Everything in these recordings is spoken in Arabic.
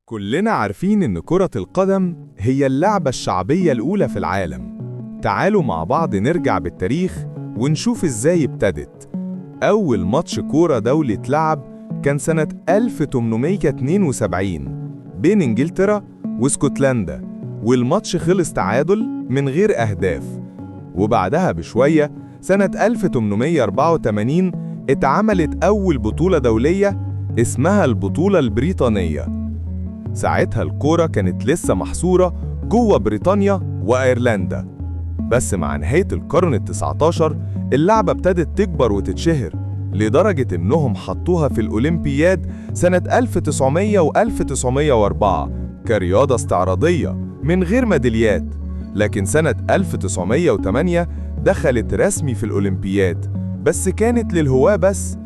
كلنا عارفين إن كرة القدم هي اللعبة الشعبية الأولى في العالم. تعالوا مع بعض نرجع بالتاريخ ونشوف إزاي ابتدت. أول ماتش كورة دولي اتلعب كان سنة 1872 بين إنجلترا واسكتلندا، والماتش خلص تعادل من غير أهداف. وبعدها بشوية سنة 1884 اتعملت أول بطولة دولية اسمها البطولة البريطانية. ساعتها الكورة كانت لسه محصورة جوه بريطانيا وأيرلندا، بس مع نهاية القرن ال19 اللعبة ابتدت تكبر وتتشهر لدرجة إنهم حطوها في الأولمبياد سنة 1900 و1904 كرياضة استعراضية من غير ميداليات. لكن سنة 1908 دخلت رسمي في الأولمبياد، بس كانت للهواة بس.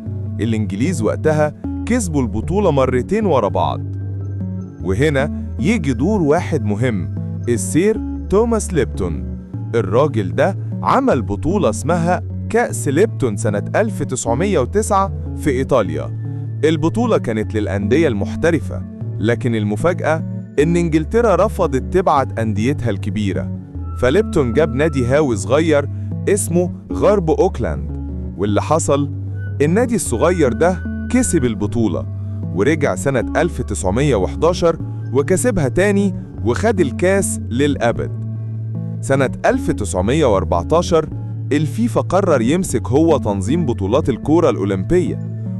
الإنجليز وقتها كسبوا البطولة مرتين ورا بعض. وهنا يجي دور واحد مهم، السير توماس ليبتون. الراجل ده عمل بطولة اسمها كأس ليبتون سنة 1909 في إيطاليا. البطولة كانت للأندية المحترفة، لكن المفاجأة إن إنجلترا رفضت تبعت أنديتها الكبيرة، فليبتون جاب نادي هاوي صغير اسمه غرب أوكلاند. واللي حصل النادي الصغير ده كسب البطولة ورجع سنة 1911 وكسبها تاني وخد الكاس للأبد. سنة 1914 الفيفا قرر يمسك هو تنظيم بطولات الكورة الأولمبية،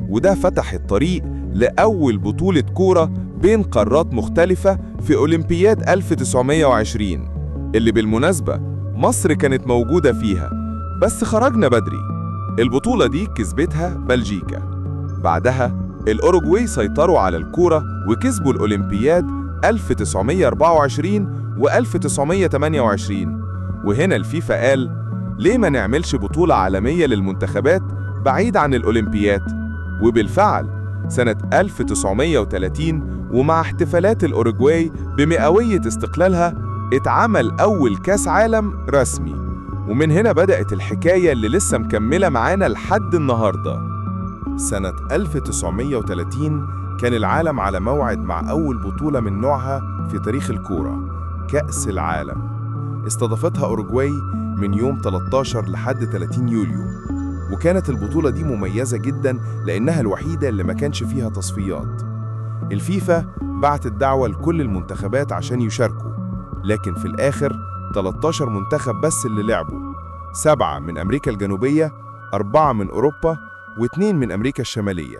وده فتح الطريق لأول بطولة كورة بين قارات مختلفة في أولمبياد 1920 اللي بالمناسبة مصر كانت موجودة فيها، بس خرجنا بدري. البطولة دي كسبتها بلجيكا. بعدها الأوروغواي سيطروا على الكورة وكسبوا الأولمبياد 1924 و1928. وهنا الفيفا قال ليه ما نعملش بطولة عالمية للمنتخبات بعيد عن الأولمبياد؟ وبالفعل سنة 1930 ومع احتفالات الأوروغواي بمئوية استقلالها اتعمل أول كاس عالم رسمي. ومن هنا بدأت الحكاية اللي لسه مكملة معانا لحد النهاردة. سنة 1930 كان العالم على موعد مع أول بطولة من نوعها في تاريخ الكورة، كأس العالم. استضافتها أوروغواي من يوم 13 لحد 30 يوليو، وكانت البطولة دي مميزة جدا لأنها الوحيدة اللي ما كانش فيها تصفيات. الفيفا بعتت دعوة لكل المنتخبات عشان يشاركوا، لكن في الآخر 13 منتخب بس اللي لعبوا، 7 من أمريكا الجنوبية، 4 من أوروبا، و2 من أمريكا الشمالية.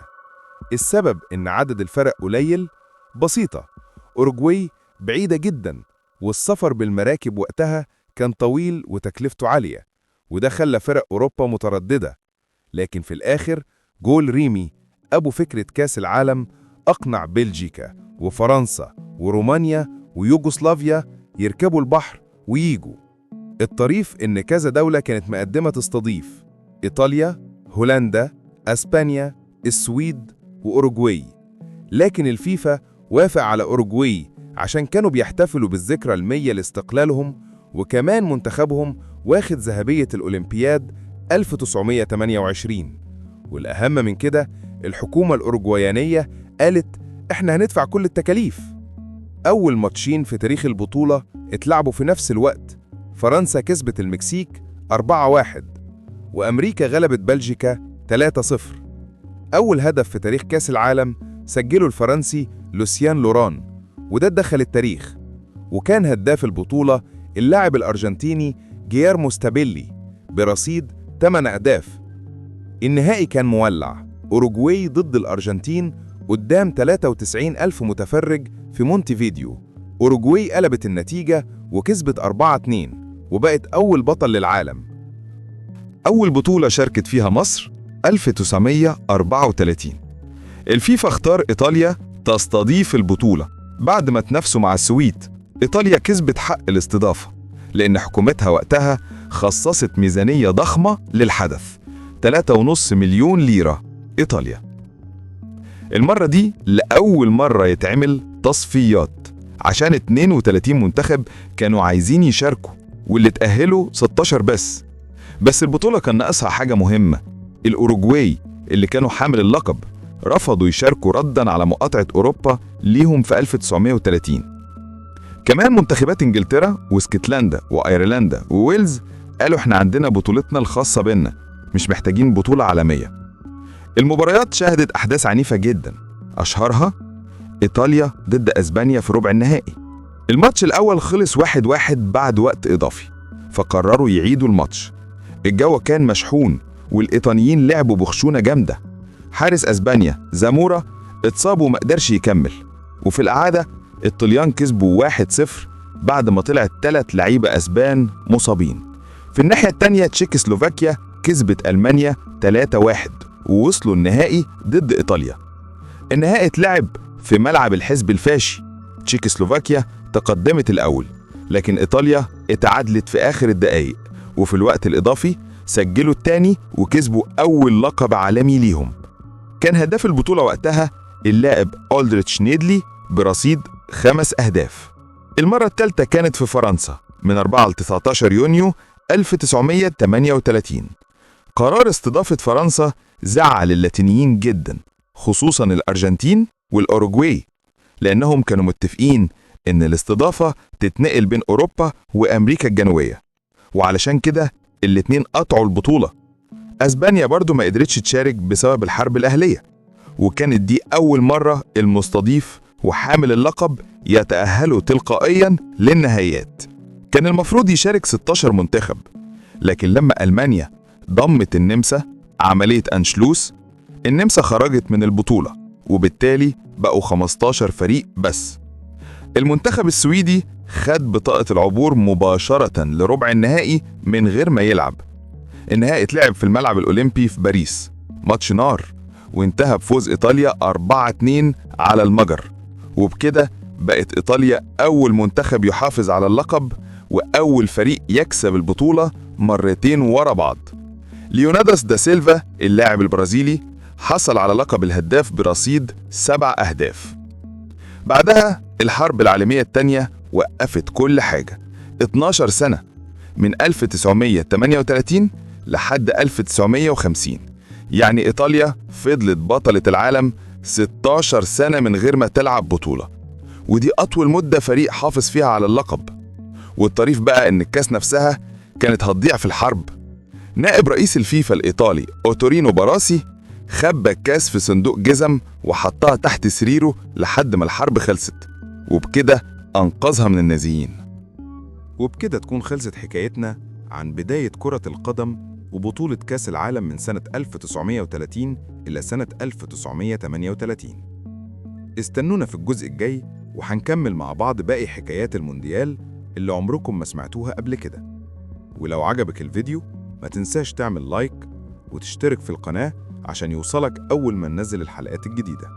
السبب إن عدد الفرق قليل؟ بسيطة، أوروغواي بعيدة جدا، والسفر بالمراكب وقتها كان طويل وتكلفته عالية، وده خلى فرق أوروبا مترددة. لكن في الآخر جول ريمي أبو فكرة كاس العالم أقنع بلجيكا وفرنسا ورومانيا ويوغوسلافيا يركبوا البحر وييجوا. الطريف إن كذا دولة كانت مقدمة تستضيف: إيطاليا، هولندا، أسبانيا، السويد، وأوروغواي. لكن الفيفا وافق على أوروغواي عشان كانوا بيحتفلوا بالذكرى ال100 لاستقلالهم، وكمان منتخبهم واخد ذهبية الأولمبياد 1928. والأهم من كده الحكومة الأوروغوايانية قالت إحنا هندفع كل التكاليف. أول ماتشين في تاريخ البطولة اتلعبوا في نفس الوقت. فرنسا كسبت المكسيك 4-1، وأمريكا غلبت بلجيكا 3-0. أول هدف في تاريخ كاس العالم سجله الفرنسي لوسيان لوران، وده دخل التاريخ. وكان هداف البطولة اللاعب الأرجنتيني جييرمو ستابيلي برصيد 8 أهداف. النهائي كان مولع، أوروغواي ضد الأرجنتين قدام 93,000 متفرج في مونتيفيديو. أوروغواي قلبت النتيجة وكسبت 4-2 وبقت أول بطل للعالم. أول بطولة شاركت فيها مصر 1934. الفيفا اختار إيطاليا تستضيف البطولة بعد ما تنافسوا مع السويد. إيطاليا كسبت حق الاستضافة لأن حكومتها وقتها خصصت ميزانية ضخمة للحدث، 3.5 مليون ليرة إيطاليا. المرة دي لأول مرة يتعمل تصفيات عشان 32 منتخب كانوا عايزين يشاركوا، واللي تأهلوا 16 بس البطولة كان ناقصها حاجة مهمة: الأوروغواي اللي كانوا حامل اللقب رفضوا يشاركوا رداً على مقاطعة أوروبا ليهم في 1930. كمان منتخبات إنجلترا واسكتلندا وأيرلندا وويلز قالوا إحنا عندنا بطولتنا الخاصة بينا، مش محتاجين بطولة عالمية. المباريات شهدت أحداث عنيفة جدا، أشهرها إيطاليا ضد أسبانيا في ربع النهائي. الماتش الأول خلص 1-1 بعد وقت إضافي، فقرروا يعيدوا الماتش. الجو كان مشحون والإيطاليين لعبوا بخشونة جامدة. حارس أسبانيا زامورا اتصاب وما قدرش يكمل، وفي الإعادة الطليان كسبوا 1-0 بعد ما طلعت 3 لعيبة أسبان مصابين. في الناحية التانية تشيكوسلوفاكيا كسبت ألمانيا 3-1 ووصلوا النهائي ضد إيطاليا. النهائي اتلعب في ملعب الحزب الفاشي. تشيكوسلوفاكيا تقدمت الأول، لكن إيطاليا اتعادلت في آخر الدقايق، وفي الوقت الإضافي سجلوا التاني وكسبوا أول لقب عالمي ليهم. كان هداف البطولة وقتها اللاعب أولدريتش نيدلي برصيد 5 أهداف. المرة الثالثة كانت في فرنسا من 4 ل 19 يونيو 1938. قرار استضافة فرنسا زعل اللاتينيين جدا، خصوصا الأرجنتين والأوروغواي، لأنهم كانوا متفقين إن الاستضافة تتنقل بين أوروبا وأمريكا الجنوبية، وعلشان كده الاتنين قطعوا البطولة. أسبانيا برضو ما قدرتش تشارك بسبب الحرب الأهلية، وكانت دي أول مرة المستضيف وحامل اللقب يتأهلوا تلقائيا للنهائيات. كان المفروض يشارك 16 منتخب، لكن لما ألمانيا ضمت النمسا عملية أنشلوس، النمسا خرجت من البطولة، وبالتالي بقوا 15 فريق بس. المنتخب السويدي خد بطاقة العبور مباشرة لربع النهائي من غير ما يلعب. النهائي اتلعب في الملعب الأولمبي في باريس، ماتش نار، وانتهى بفوز إيطاليا 4-2 على المجر. وبكده بقت إيطاليا أول منتخب يحافظ على اللقب وأول فريق يكسب البطولة مرتين ورا بعض. ليوناردو دا سيلفا اللاعب البرازيلي حصل على لقب الهداف برصيد 7 أهداف. بعدها الحرب العالمية الثانية وقفت كل حاجة 12 سنة، من 1938 لحد 1950. يعني إيطاليا فضلت بطلة العالم 16 سنة من غير ما تلعب بطولة، ودي أطول مدة فريق حافظ فيها على اللقب. والطريف بقى إن الكاس نفسها كانت هتضيع في الحرب. نائب رئيس الفيفا الإيطالي أوتورينو باراسي خبى الكاس في صندوق جزم وحطها تحت سريره لحد ما الحرب خلصت، وبكده أنقذها من النازيين. وبكده تكون خلصت حكايتنا عن بداية كرة القدم وبطولة كأس العالم من سنة 1930 إلى سنة 1938. استنونا في الجزء الجاي وهنكمل مع بعض باقي حكايات المونديال اللي عمركم ما سمعتوها قبل كده. ولو عجبك الفيديو ما تنساش تعمل لايك وتشترك في القناة عشان يوصلك أول ما ننزل الحلقات الجديدة.